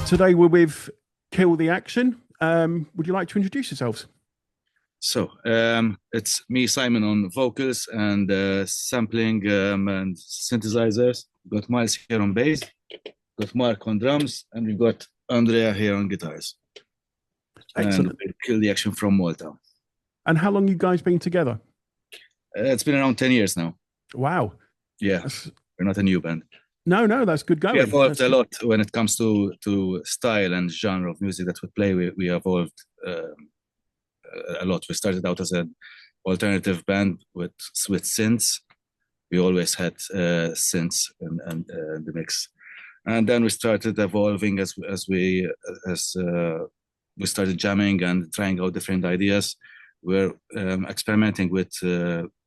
Today we're with Kill the Action. Would you like to introduce yourselves? So it's me, Simon, on vocals and sampling and synthesizers. We've got Miles here on bass, got Mark on drums, and we've got Andrea here on guitars. Excellent. And we Kill the Action from Malta. And how long you guys been together? It's been around 10 years now. Wow. Yeah, we're not a new band. No, that's good going. We evolved a lot when it comes to style and genre of music that we play. We evolved a lot. We started out as an alternative band with synths. We always had synths and the mix, and then we started evolving as we started jamming and trying out different ideas. We're experimenting with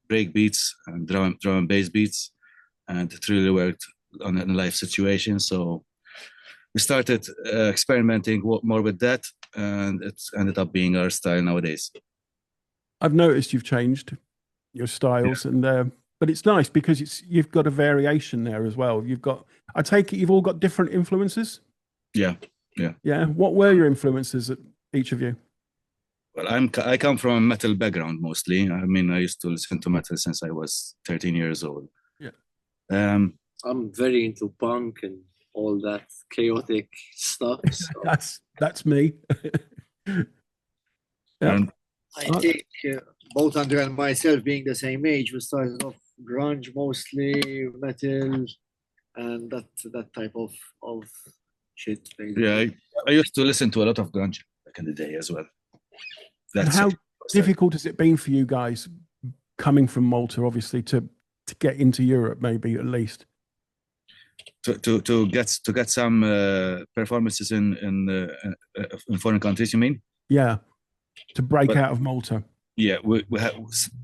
break beats and drum and bass beats, and it really worked on a live situation. So we started experimenting more with that, and it's ended up being our style nowadays. I've noticed you've changed your styles, and but it's nice because you've got a variation there as well. I take it you've all got different influences. Yeah. What were your influences, each of you? Well, I come from a metal background mostly. I mean, I used to listen to metal since I was 13 years old. Yeah. I'm very into punk and all that chaotic stuff. So. that's me. Yeah. I think both Andrea and myself, being the same age, we started off grunge mostly, metal, and that type of shit. Basically. Yeah, I used to listen to a lot of grunge back in the day as well. And how difficult has it been for you guys coming from Malta, obviously, to get into Europe, maybe at least? To get some performances in foreign countries, you mean? Yeah, to break out of Malta. Yeah, we have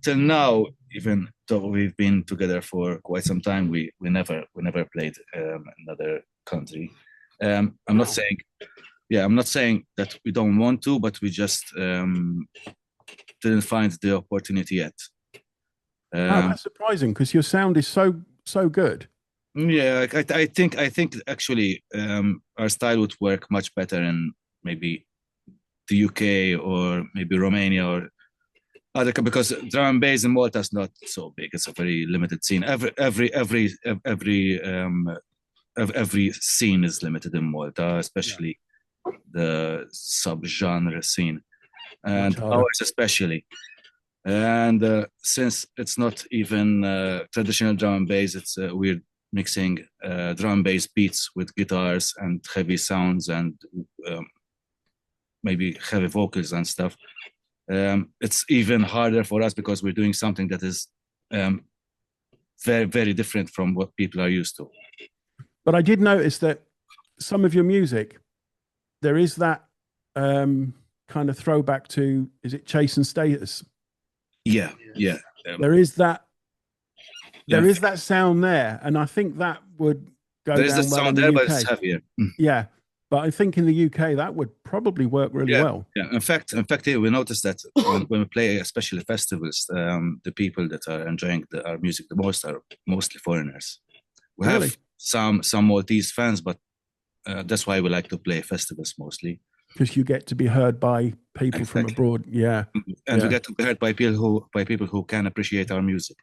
till now, even though we've been together for quite some time, we never played another country. I'm not saying that we don't want to, but we just didn't find the opportunity yet. That's surprising because your sound is so good. Yeah, I think actually our style would work much better in maybe the UK or maybe Romania or other, because drum and bass in Malta is not so big. It's a very limited scene. Every scene is limited in Malta, especially the sub-genre scene, and ours especially. And since it's not even traditional drum and bass, it's weird mixing drum and bass beats with guitars and heavy sounds and maybe heavy vocals and stuff. It's even harder for us because we're doing something that is very, very different from what people are used to. But I did notice that some of your music, there is that kind of throwback to, is it Chase and Status? Yeah. There is that. There is that sound there, and I think that would go. There is down the well sound in there, the but UK. it's heavier. Yeah, but I think in the UK that would probably work really well. Yeah. In fact, here we noticed that when we play, especially festivals, the people that are enjoying our music the most are mostly foreigners. We have some Maltese fans, but that's why we like to play festivals mostly. Because you get to be heard by people from abroad. Yeah, and we get to be heard by people who can appreciate our music.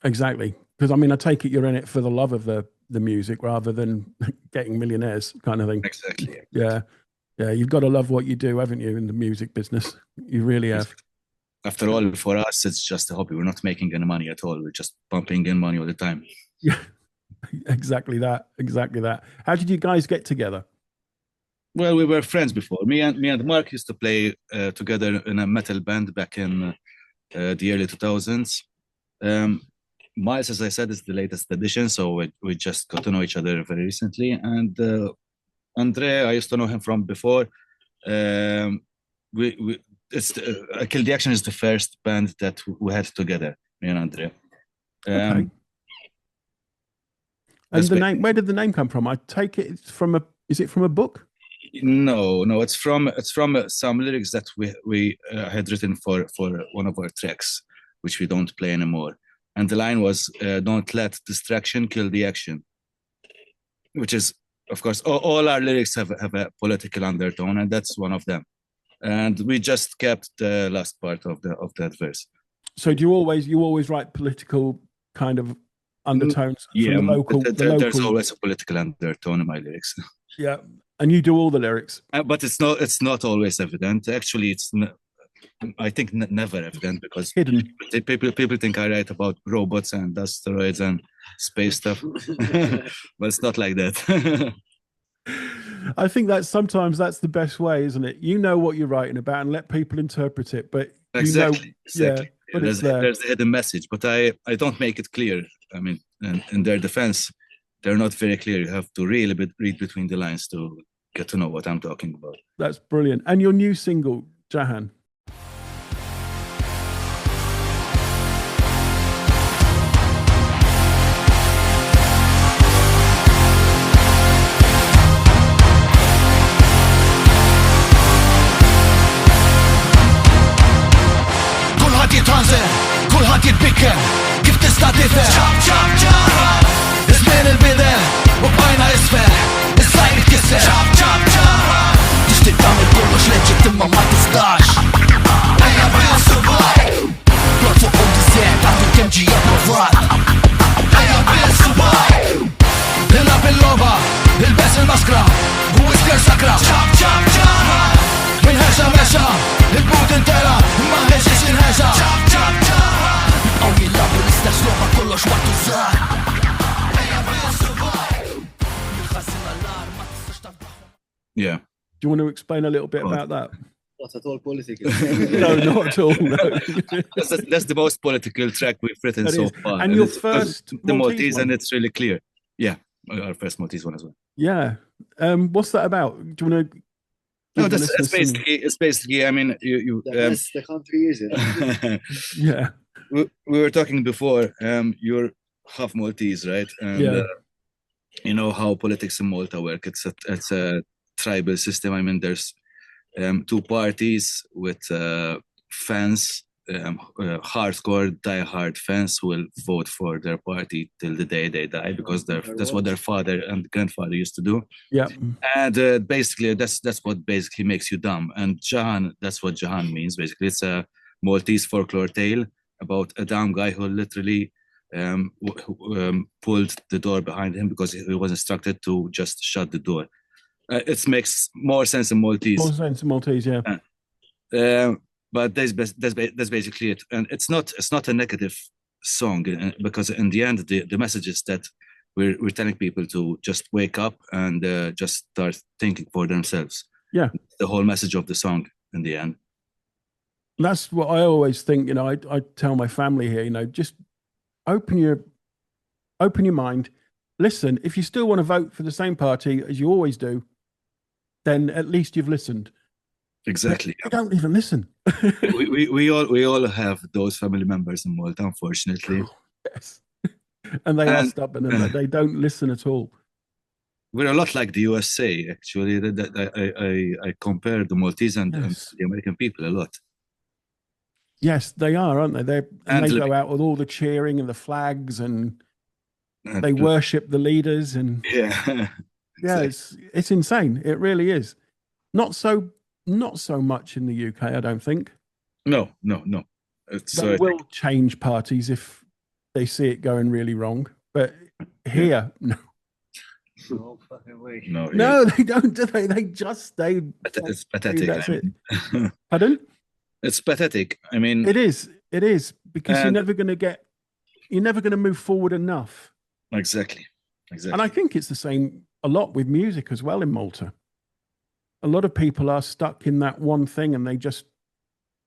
Exactly. Because I mean, I take it you're in it for the love of the music rather than getting millionaires kind of thing. Exactly. Yeah. You've got to love what you do, haven't you, in the music business? You really have. After all, for us, it's just a hobby. We're not making any money at all. We're just pumping in money all the time. Yeah, exactly that. How did you guys get together? Well, we were friends before. Me and Mark used to play together in a metal band back in the early 2000s. Miles, as I said, is the latest addition, so we just got to know each other very recently. And Andrea, I used to know him from before. Kill the Action is the first band that we had together, me and Andrea. Okay. And the name, where did the name come from? I take it it's from is it from a book? No, it's from some lyrics that we had written for one of our tracks, which we don't play anymore. And the line was, "Don't let distraction kill the action," which is of course, all our lyrics have a political undertone, and that's one of them. And we just kept the last part of that verse. So do you always write political kind of undertones from the local? There's always a political undertone in my lyrics. Yeah, and you do all the lyrics, but it's not always evident. Actually, it's I think never evident, because hidden. People think I write about robots and asteroids and space stuff, but it's not like that. I think sometimes that's the best way, isn't it? You know what you're writing about and let people interpret it, but exactly. Yeah, but there's a hidden message, but I don't make it clear. I mean, in their defense, they're not very clear. You have to really read between the lines to get to know what I'm talking about. That's brilliant. And your new single, Jahan. kulħadd jitbikken kif tista' tifhem Ismin il-bidel u bqajna isfel is-sajr itkisser tixtieq tagħmel kollox leġit imma ma tistax ejja bil-subaj plot fuq tisjed għandu kemm ġie approvat ejja bil-subaj ilgħab il-logħba ilbes il-maskra u isker sakra minħexa mexa il-but intera imma ħeġiex inħexa Għaw jillab l-istess loba kollox waqtu żgħar ejja bil-subaj il-ħassin allar ma tistax tafdaħ Yeah. Do you want to explain a little bit about that? Not at all political. No, not at all. No. That's the most political track we've written so far. And your first the Maltese one. And it's really clear. Yeah, our first Maltese one as well. Yeah. What's that about? Do you want to? No, it's basically. I mean, the country is it? Yeah. We were talking before. You're half Maltese, right? And, yeah. You know how politics in Malta work. It's a tribal system. I mean, there's two parties with fans, hardcore, die-hard fans who will vote for their party till the day they die because that's what their father and grandfather used to do. Yeah. And basically, that's what basically makes you dumb. And Jahan, that's what Jahan means. Basically, it's a Maltese folklore tale about a dumb guy who literally pulled the door behind him because he was instructed to just shut the door. It makes more sense in Maltese. More sense in Maltese, yeah. But that's basically it, and it's not a negative song because in the end the message is that we're telling people to just wake up and just start thinking for themselves. Yeah, the whole message of the song in the end. That's what I always think. You know, I tell my family here, you know, just open your mind. Listen, if you still want to vote for the same party as you always do, then at least you've listened. Exactly. They don't even listen. we all have those family members in Malta, unfortunately. Yes. And they are stubborn and they don't listen at all. We're a lot like the USA, actually. I compare the Maltese and the American people a lot. Yes, they are, aren't they? They go out with all the cheering and the flags and they worship the leaders and yeah. Yeah, it's insane. It really is. Not so much in the UK, I don't think. No. They will change parties if they see it going really wrong. But here, no. No fucking way. No, they don't, do they? They just stay. It's pathetic. That's it. Pardon? It's pathetic. I mean, it is because you're never going to move forward enough. Exactly. And I think it's the same a lot with music as well in Malta. A lot of people are stuck in that one thing and they just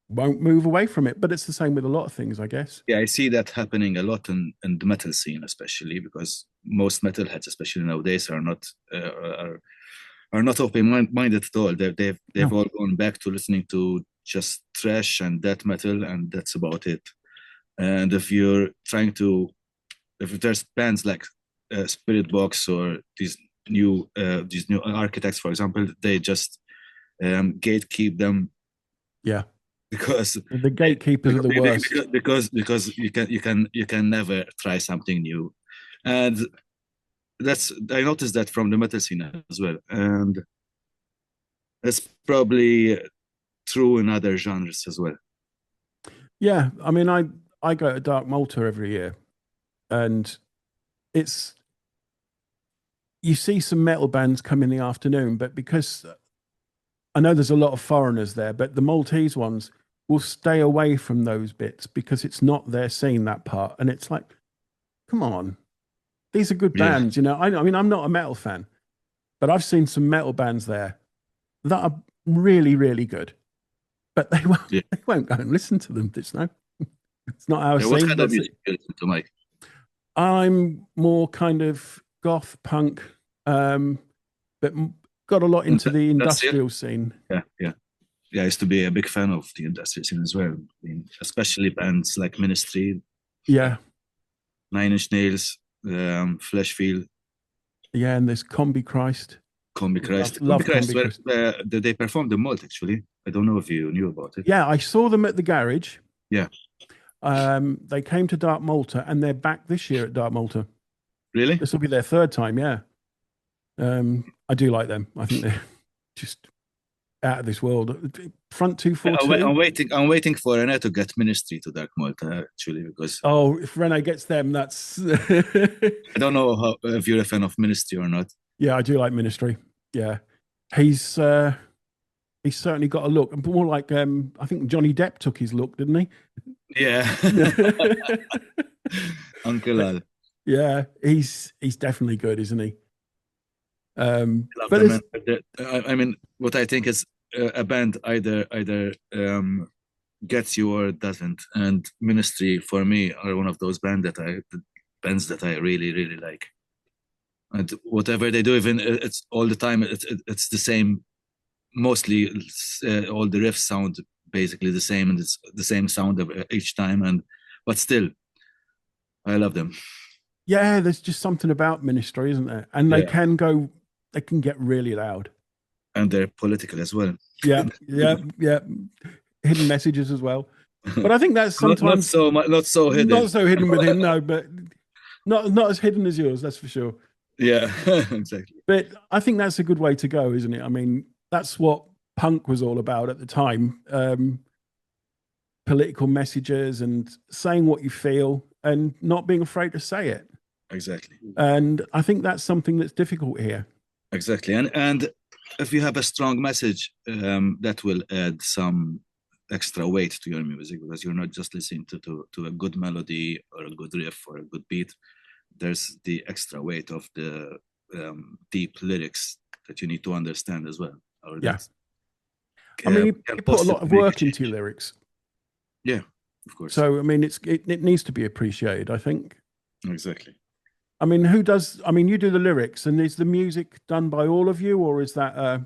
won't move away from it. But it's the same with a lot of things, I guess. Yeah, I see that happening a lot in the metal scene, especially because most metalheads, especially nowadays, are not open-minded at all. They've all gone back to listening to just thrash and death metal, and that's about it. And if there's bands like Spirit Box or these new architects, for example, they just gatekeep them. Yeah, because the gatekeepers are the worst. Because you can never try something new, and I noticed that from the metal scene as well, and it's probably true in other genres as well. Yeah, I mean, I go to Dark Malta every year, and it's you see some metal bands come in the afternoon, but because I know there's a lot of foreigners there, but the Maltese ones will stay away from those bits because it's not their scene, that part, and it's like, come on, these are good bands, you know. I mean, I'm not a metal fan, but I've seen some metal bands there that are really, really good, but they won't go and listen to them. It's not our scene. What kind of music you listen to, Mike? I'm more kind of goth punk, but got a lot into the industrial scene. Yeah. I used to be a big fan of the industrial scene as well. I mean, especially bands like Ministry, Yeah, Nine Inch Nails, Fleshfield. Yeah, and there's Combi Christ. Combi Christ. Love Combi Christ. Christ. They performed in Malta, actually. I don't know if you knew about it. Yeah, I saw them at the garage. Yeah. They came to Dark Malta, and they're back this year at Dark Malta. Really? This will be their third time. Yeah. I do like them. I think they're just out of this world. Front 242. I'm waiting for Rene to get Ministry to Dark Malta, actually, because if Rene gets them, that's I don't know if you're a fan of Ministry or not. Yeah, I do like Ministry. Yeah. He's certainly got a look. More like I think Johnny Depp took his look, didn't he? Yeah. Uncle Al. Yeah, he's definitely good, isn't he? But I mean, what I think is a band either gets you or doesn't, and Ministry for me are one of those bands that I really, really like. And whatever they do, even it's all the time, it's the same. Mostly, all the riffs sound basically the same, and it's the same sound each time. But still, I love them. Yeah, there's just something about Ministry, isn't there? And they can get really loud. And they're political as well. Yeah. Hidden messages as well. But I think that's sometimes not so hidden. Not so hidden with him, no, but not as hidden as yours, that's for sure. Yeah, exactly. But I think that's a good way to go, isn't it? I mean, that's what punk was all about at the time. Political messages and saying what you feel and not being afraid to say it. Exactly. And I think that's something that's difficult here. Exactly. And if you have a strong message, that will add some extra weight to your music, because you're not just listening to a good melody or a good riff or a good beat. There's the extra weight of the deep lyrics that you need to understand as well. Yeah. I mean, you put a lot of work into your lyrics. Yeah, of course. So, I mean, it needs to be appreciated, I think. Exactly. I mean, you do the lyrics, and is the music done by all of you, or is that...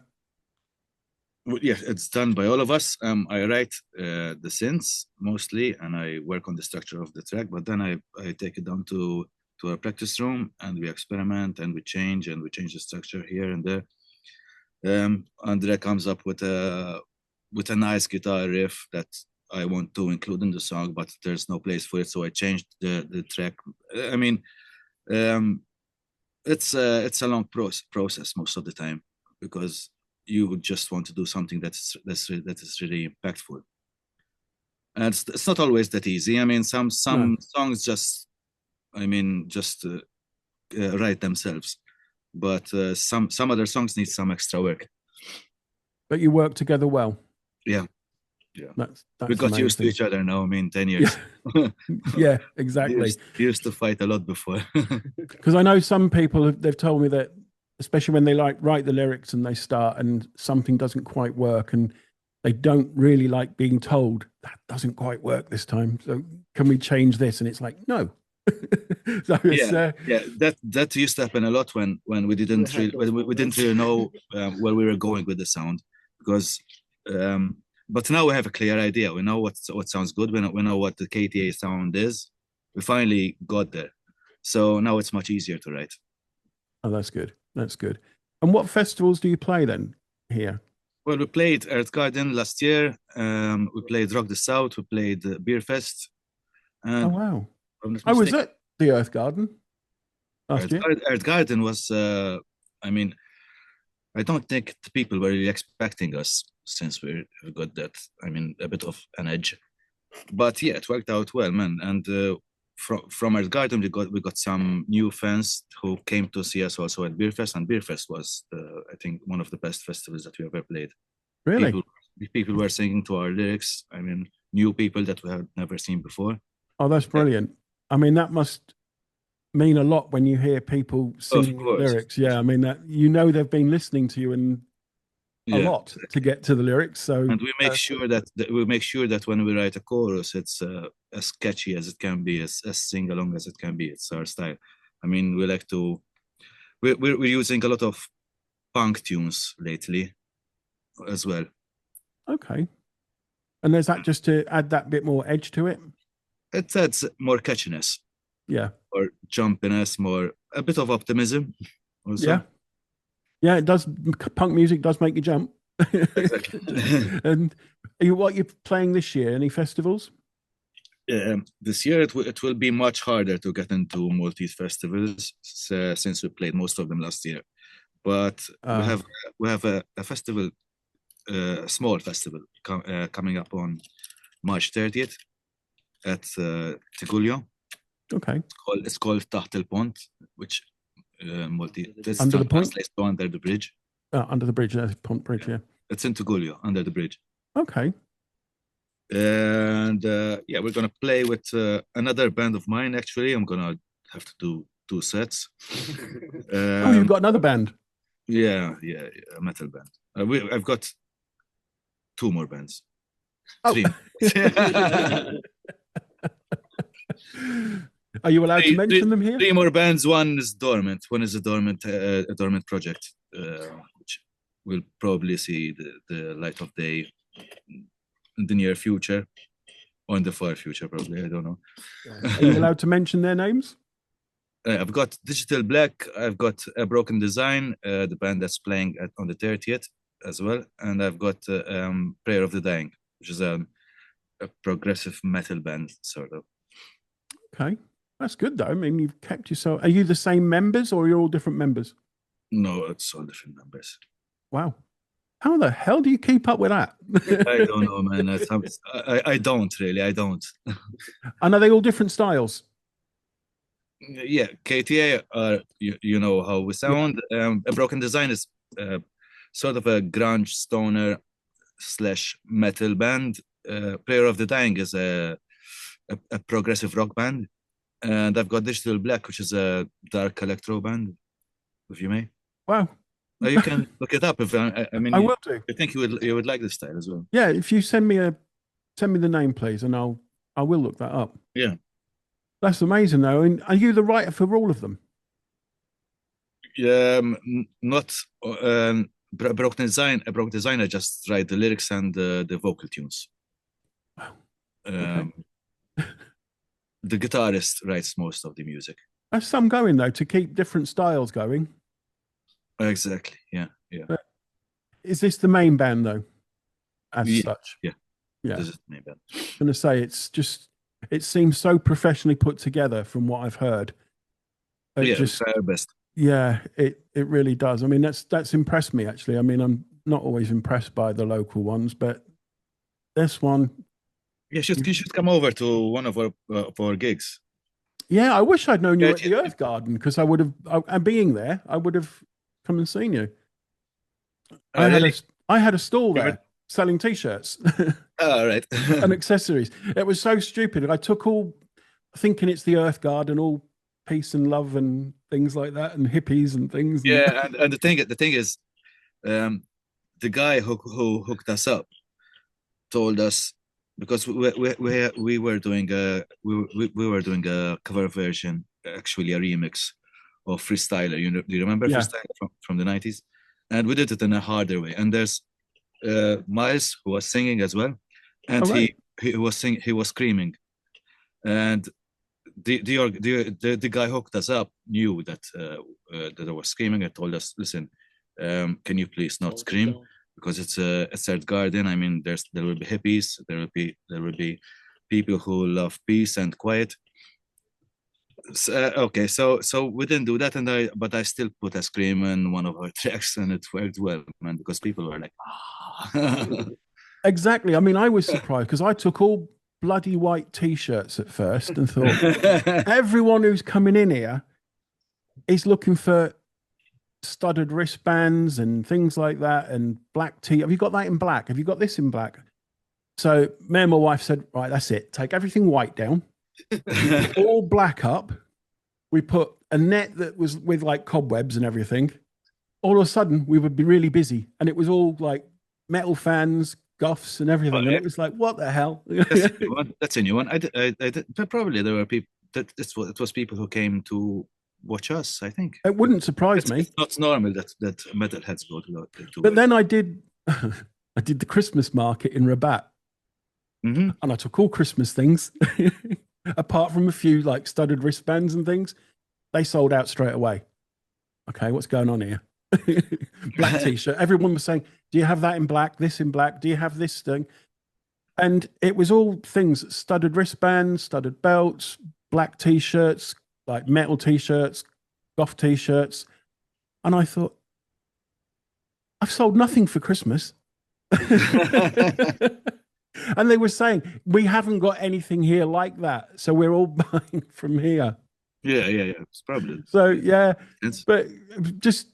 Yeah, it's done by all of us. I write the synths mostly, and I work on the structure of the track, but then I take it down to a practice room, and we experiment, and we change the structure here and there. Andrea comes up with a nice guitar riff that I want to include in the song, but there's no place for it, so I changed the track. I mean, it's a long process most of the time, because you just want to do something that is really impactful, and it's not always that easy. I mean, some songs just write themselves, but some other songs need some extra work. But you work together well. Yeah. That's we got used to each other now. I mean, 10 years. Yeah, exactly. We used to fight a lot before. Because I know some people, they've told me that, especially when they write the lyrics and they start and something doesn't quite work, and they don't really like being told that doesn't quite work this time, so can we change this? And it's like, no. So that used to happen a lot when we didn't really know where we were going with the sound, because but now we have a clear idea. We know what sounds good. We know what the KTA sound is. We finally got there, so now it's much easier to write. Oh, that's good. That's good. And what festivals do you play then here? Well, we played Earth Garden last year. We played Rock the South. We played Beer Fest. Oh wow! I was at the Earth Garden. last year? Earth Garden was, I mean, I don't think the people were really expecting us since we got that, I mean, a bit of an edge. But yeah, it worked out well, man. And from Earth Garden, we got some new fans who came to see us also at Beerfest, and Beerfest was, I think, one of the best festivals that we ever played. Really? People were singing to our lyrics. I mean, new people that we had never seen before. Oh, that's brilliant. I mean, that must mean a lot when you hear people singing your lyrics. Yeah, I mean that they've been listening to you and a lot to get to the lyrics. So and we make sure that when we write a chorus, it's as catchy as it can be, as sing along as it can be. It's our style. I mean, we're using a lot of punk tunes lately as well. Okay. And is that just to add that bit more edge to it? It adds more catchiness. Yeah. Or jumpiness, a bit of optimism also. Yeah. Yeah, it does. Punk music does make you jump. Exactly. And what you're playing this year? Any festivals? This year it will be much harder to get into Maltese festivals since we played most of them last year. But we have a festival, a small festival coming up on March 30th at Tigulio. Okay. It's called Taħt il-Pont, which Maltese under the point? translates to under the bridge. Under the bridge, Pont Bridge, yeah. It's in Tigulio, under the bridge. Okay. And yeah, we're gonna play with another band of mine. Actually, I'm gonna have to do 2 sets. Oh, you've got another band? Yeah, a metal band. I've got 2 more bands. Oh. 3. Are you allowed to mention them here? 3 more bands. One is dormant. One is a dormant project, which will probably see the light of day in the near future, or in the far future, probably. I don't know. Are you allowed to mention their names? I've got Digital Black. I've got A Broken Design, the band that's playing on the 30th as well, and I've got Prayer of the Dying, which is a progressive metal band, sort of. Okay, that's good though. I mean, you've kept yourself. Are you the same members, or you're all different members? No, it's all different members. Wow. How the hell do you keep up with that? I don't know, man. I don't really. I don't. And are they all different styles? Yeah, KTA, you know how we sound. A Broken Design is sort of a grunge stoner / metal band. Prayer of the Dying is a progressive rock band. And I've got Digital Black, which is a dark electro band, if you may. Wow. You can look it up. If I mean, I will do. I think you would like this style as well. Yeah, if you send me the name, please, and I will look that up. Yeah, that's amazing, though. And are you the writer for all of them? Not Broken Design. A Broken Design. I just write the lyrics and the vocal tunes. Wow. Okay. The guitarist writes most of the music. That's some going though, to keep different styles going. Exactly. Yeah. But is this the main band though? As such. Yeah. This is the main band. I'm gonna say it seems so professionally put together from what I've heard. It's our best. Yeah, it really does. I mean, that's impressed me actually. I mean, I'm not always impressed by the local ones, but this one. Yeah, you should come over to one of our gigs. Yeah, I wish I'd known you at the Earth Garden, because I would have, being there, I would have come and seen you. I had a stall there selling T-shirts. Oh, right. And accessories. It was so stupid. I took all, thinking it's the Earth Garden, all peace and love and things like that, and hippies and things. Yeah, and the thing is, the guy who hooked us up told us, because we were doing a cover version, actually a remix of Freestyler. Do you remember Freestyler from the 90s? And we did it in a harder way. And there's Miles, who was singing as well, and he was screaming, and the guy hooked us up, knew that I was screaming, and told us, listen, can you please not scream, because it's a third garden. I mean, there will be hippies, there will be people who love peace and quiet. Okay, so we didn't do that, but I still put a scream in one of our tracks, and it worked well, man, because people were like, ah. Exactly. I mean, I was surprised because I took all bloody white T-shirts at first and thought everyone who's coming in here is looking for studded wristbands and things like that, and black tee. Have you got that in black? Have you got this in black? So me and my wife said, right, that's it. Take everything white down, all black up. We put a net that was with like cobwebs and everything. All of a sudden, we would be really busy, and it was all like metal fans, guffs, and everything. And it was like, what the hell? That's a new one. I did, probably there were people. It was people who came to watch us. I think it wouldn't surprise me. It's not normal that metalheads go to. But then I did, I did the Christmas market in Rabat, and I took all Christmas things, apart from a few like studded wristbands and things. They sold out straight away. Okay, what's going on here? Black T-shirt. Everyone was saying, "Do you have that in black? This in black? Do you have this thing?" And it was all things: studded wristbands, studded belts, black T-shirts, like metal T-shirts, goth T-shirts. And I thought, I've sold nothing for Christmas. And they were saying, we haven't got anything here like that, so we're all buying from here. Yeah. It's probably so. Yeah, but just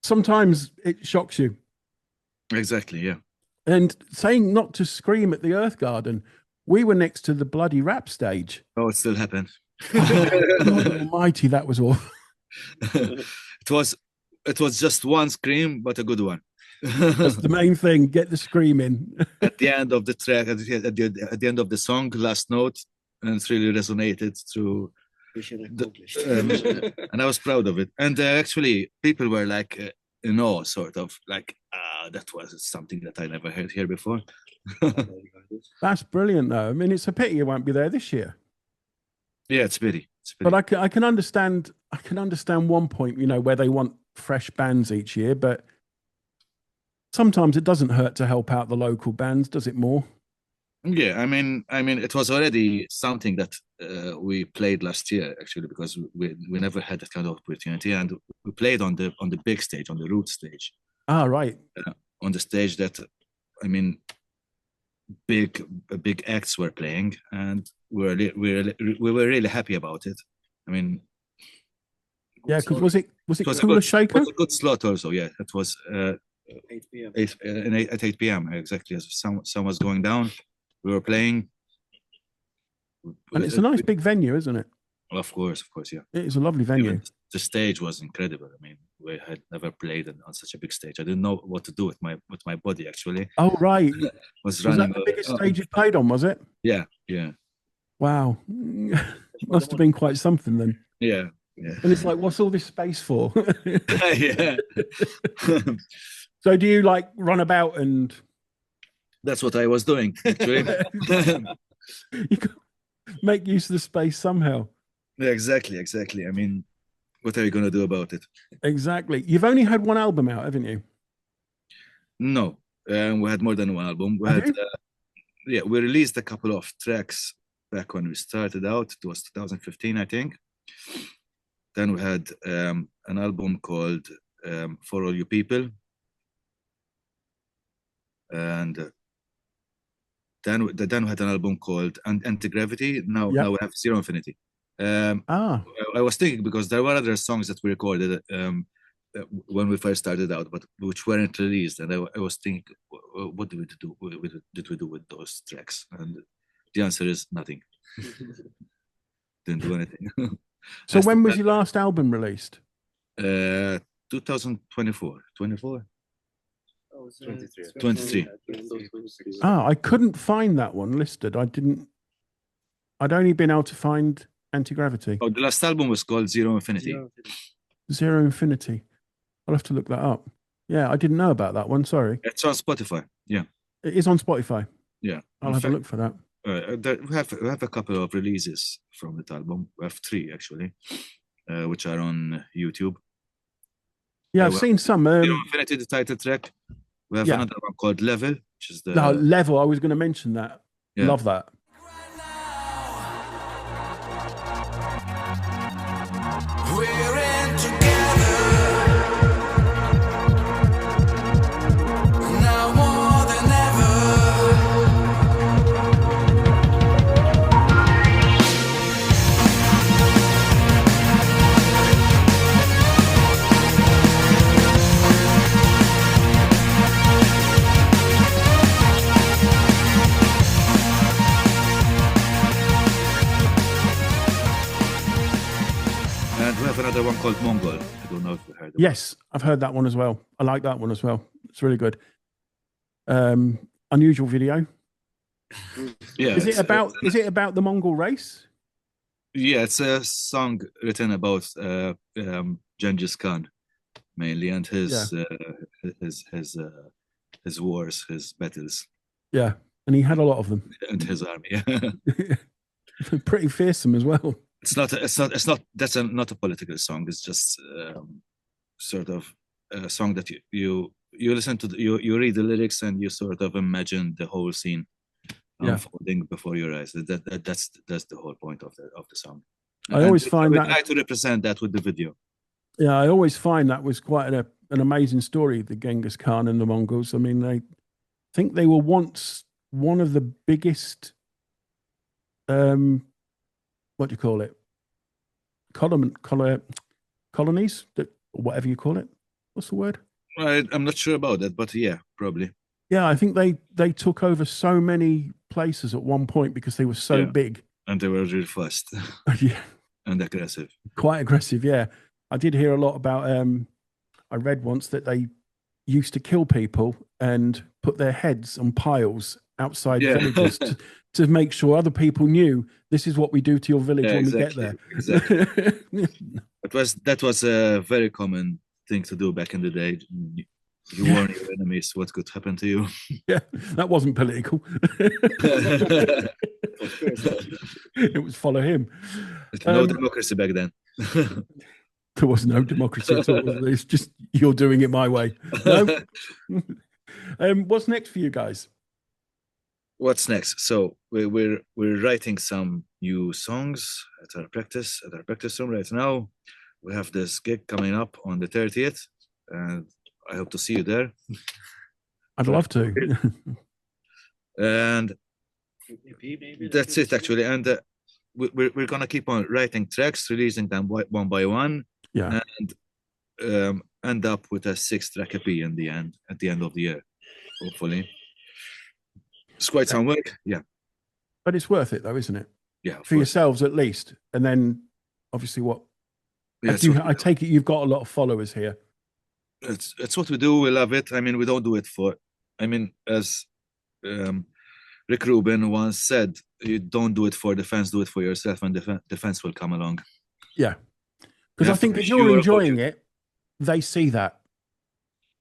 sometimes it shocks you. Exactly. Yeah. And saying not to scream at the Earth Garden, we were next to the bloody rap stage. Oh, it still happened. God almighty, that was awful. It was just one scream, but a good one. That's the main thing. Get the scream in. At the end of the track, at the end of the song, last note, and it really resonated through. And I was proud of it. And actually, people were like in awe, sort of like, that was something that I never heard here before. That's brilliant, though. I mean, it's a pity you won't be there this year. Yeah, it's pity. But I can understand. I can understand one point, where they want fresh bands each year, but sometimes it doesn't hurt to help out the local bands, does it? More. Yeah, I mean, it was already something that we played last year, actually, because we never had that kind of opportunity, and we played on the big stage, on the root stage. Ah, right. On the stage that, I mean, big acts were playing, and we were really happy about it. I mean, yeah, because was it Cooler Shaker? It was a good slot also. Yeah, it was 8 p.m. At 8 p.m. exactly. As sun was going down, we were playing. And it's a nice big venue, isn't it? Of course, yeah. It is a lovely venue. Even the stage was incredible. I mean, we had never played on such a big stage. I didn't know what to do with my body, actually. Oh, right. was that the biggest stage you've played on, was it? Yeah. Wow. Must have been quite something then. Yeah. And it's like, what's all this space for? Yeah. So do you like run about and... That's what I was doing, actually. You got make use of the space somehow. Yeah, exactly. I mean, what are you going to do about it? Exactly. You've only had one album out, haven't you? No. We had more than one album. We released a couple of tracks back when we started out. It was 2015, I think. Then we had an album called For All You People. And then we had an album called Anti-Gravity. Now we have Zero Infinity. I was thinking, because there were other songs that we recorded when we first started out, but which weren't released. And I was thinking, what did we do with those tracks? And the answer is nothing. Didn't do anything. So when was your last album released? 2024. 24? 23. I couldn't find that one listed. I'd only been able to find Anti-Gravity. Oh, the last album was called Zero Infinity. Zero Infinity. I'll have to look that up. Yeah, I didn't know about that one. Sorry. It's on Spotify. Yeah. It is on Spotify. Yeah. I'll have a look for that. We have a couple of releases from that album. We have 3 actually, which are on YouTube. Yeah, I've seen some. Zero Infinity, the title track. We have another one called Level, which is the... No, Level. I was going to mention that. Yeah. Love that. another one called Mongol. I don't know if you heard of Yes, I've heard that one as well. I like that one as well. It's really good. Unusual video. Yeah, Is it about the Mongol race? Yeah, it's a song written about Genghis Khan mainly, and his wars, his battles, Yeah, and he had a lot of them. and his army. Pretty fearsome as well. Not a political song. It's just sort of a song that you listen to, you read the lyrics and you sort of imagine the whole scene unfolding before your eyes. That's the whole point of the song. I always find that I try to represent that with the video. Yeah, I always find that was quite an amazing story, the Genghis Khan and the Mongols. I mean, I think they were once one of the biggest, what do you call it? Colonies, that, whatever you call it. What's the word? I'm not sure about that, but yeah, probably. Yeah, I think they took over so many places at one point because they were so big. And they were really fast. Yeah. And aggressive. Quite aggressive, yeah. I did hear a lot about, I read once that they used to kill people and put their heads on piles outside villages to make sure other people knew this is what we do to your village when we get there. Exactly. That was a very common thing to do back in the day. You warn your enemies what could happen to you. Yeah, that wasn't political. It was follow him. No democracy back then. There was no democracy at all. It's just you're doing it my way. No. What's next for you guys? What's next? So we're writing some new songs at our practice room right now. We have this gig coming up on the 30th, and I hope to see you there. I'd love to. And that's it, actually. And we're gonna keep on writing tracks, releasing them one by one, and end up with a 6-track EP at the end of the year, hopefully. It's quite some work, but it's worth it, though, isn't it? Yeah, for yourselves at least, and then obviously what. Yeah, I take it you've got a lot of followers here. It's what we do. We love it. I mean, we don't do it for. I mean, as Rick Rubin once said, you don't do it for the fans, do it for yourself, and the fans will come along. Yeah, because I think if you're enjoying it, they see that.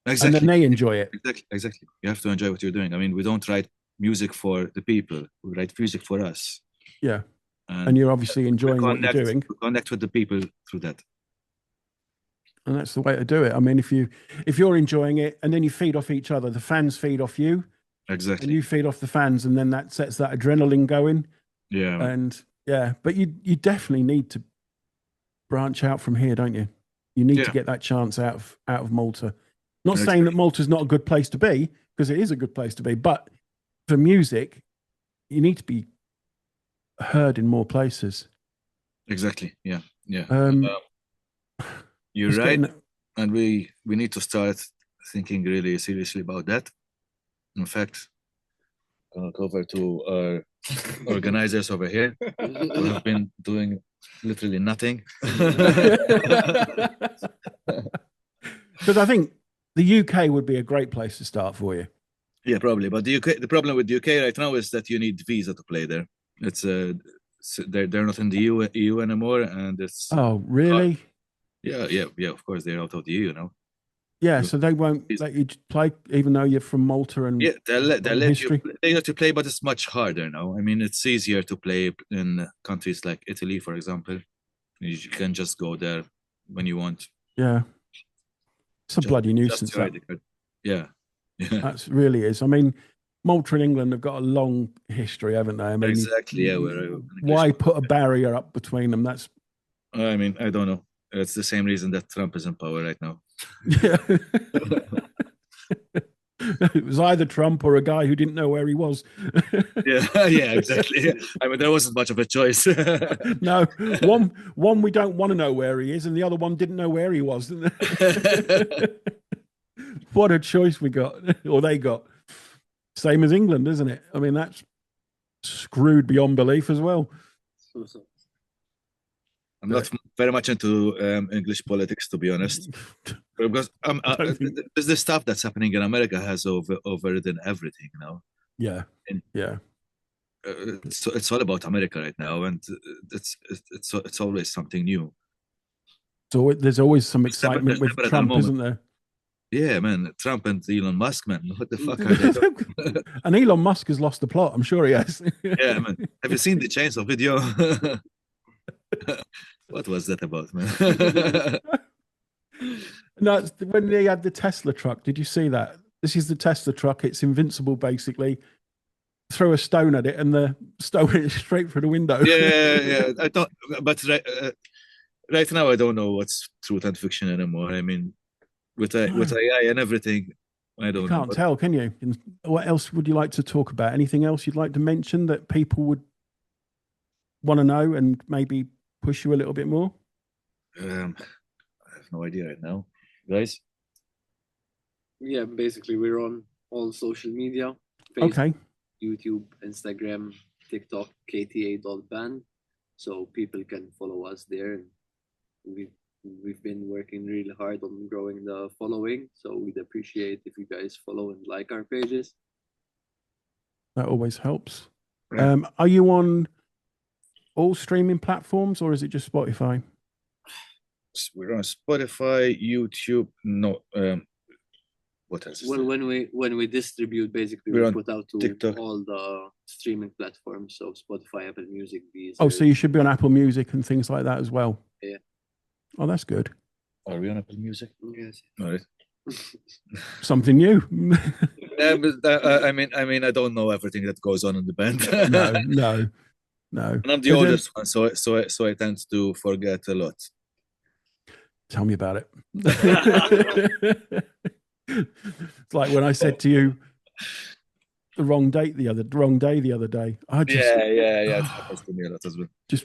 Exactly. And then they enjoy it. Exactly. You have to enjoy what you're doing. I mean, we don't write music for the people. We write music for us. Yeah. And you're obviously enjoying what you're doing. We connect with the people through that. And that's the way to do it. I mean, if you're enjoying it and then you feed off each other, the fans feed off you. Exactly. And you feed off the fans, and then that sets that adrenaline going. Yeah. And but you definitely need to branch out from here, don't you? You need to get that chance out of Malta. Not saying that Malta's not a good place to be, because it is a good place to be, but for music, you need to be heard in more places. Exactly. Yeah. You're right. And we need to start thinking really seriously about that. In fact, I'll go over to our organizers over here who have been doing literally nothing. Because I think the UK would be a great place to start for you. Yeah, probably. But the problem with the UK right now is that you need visa to play there. It's they're not in the EU anymore, and it's. Oh, really? Yeah. Of course, they're out of the EU now. Yeah, so they won't let you play, even though you're from Malta and they'll let you play, but it's much harder now. I mean, it's easier to play in countries like Italy, for example. You can just go there when you want. Yeah, it's a bloody nuisance. Yeah, that really is. I mean, Malta and England have got a long history, haven't they? I mean, exactly. Yeah. Why put a barrier up between them? That's. I mean, I don't know. It's the same reason that Trump is in power right now. Yeah. It was either Trump or a guy who didn't know where he was. yeah, exactly. I mean, there wasn't much of a choice. No, one we don't want to know where he is, and the other one didn't know where he was. What a choice we got, or they got. Same as England, isn't it? I mean, that's screwed beyond belief as well. I'm not very much into English politics, to be honest, because the stuff that's happening in America has overridden everything, you know. Yeah, and, yeah. It's all about America right now, and it's always something new. So there's always some excitement with Trump, isn't there? Yeah, man, Trump and Elon Musk, man, what the fuck are they doing? And Elon Musk has lost the plot. I'm sure he has. Yeah, man. Have you seen the chainsaw video? What was that about, man? No, it's when they had the Tesla truck. Did you see that? This is the Tesla truck. It's invincible, basically. Throw a stone at it, and the stone went straight through the window. Yeah. I don't. But right now, I don't know what's truth and fiction anymore. I mean, with AI and everything, I don't know. Can't tell, can you? And what else would you like to talk about? Anything else you'd like to mention that people would want to know and maybe push you a little bit more? I have no idea right now, guys. Yeah, basically we're on all social media. Facebook, Okay. YouTube, Instagram, TikTok, KTA.band. So people can follow us there. And we've been working really hard on growing the following. So we'd appreciate if you guys follow and like our pages. That always helps. Yeah. Are you on all streaming platforms, or is it just Spotify? We're on Spotify, YouTube. No, what else? Well, when we distribute, basically We're we on put out to TikTok. all the streaming platforms. So Spotify, Apple Music, Deezer. Oh, so you should be on Apple Music and things like that as well. Yeah. Oh, that's good. Are we on Apple Music? Yes. All right. Something new. Yeah, but I mean, I don't know everything that goes on in the band. No. And I'm the oldest one, so I tend to forget a lot. Tell me about it. It's like when I said to you the wrong day the other day. I just, Yeah. It happens to me a lot as well. Just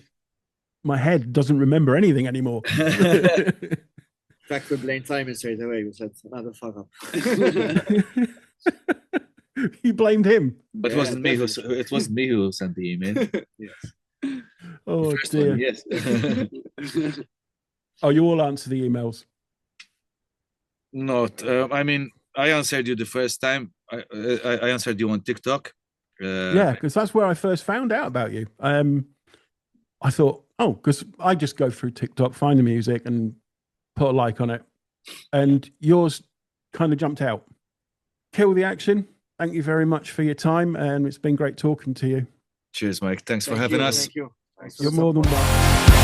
my head doesn't remember anything anymore. In fact, we blamed Simon straight away. We said another fuck up. You blamed him. But it wasn't me who sent the email. Yes. Oh First dear. one, yes. Oh, you all answer the emails. Not. I mean, I answered you the first time. I answered you on TikTok. Yeah, because that's where I first found out about you. I thought, oh, because I just go through TikTok, find the music, and put a like on it. And yours kind of jumped out. Kill the action. Thank you very much for your time, and it's been great talking to you. Cheers, Mike. Thanks for having us. Thank you. You're more than welcome.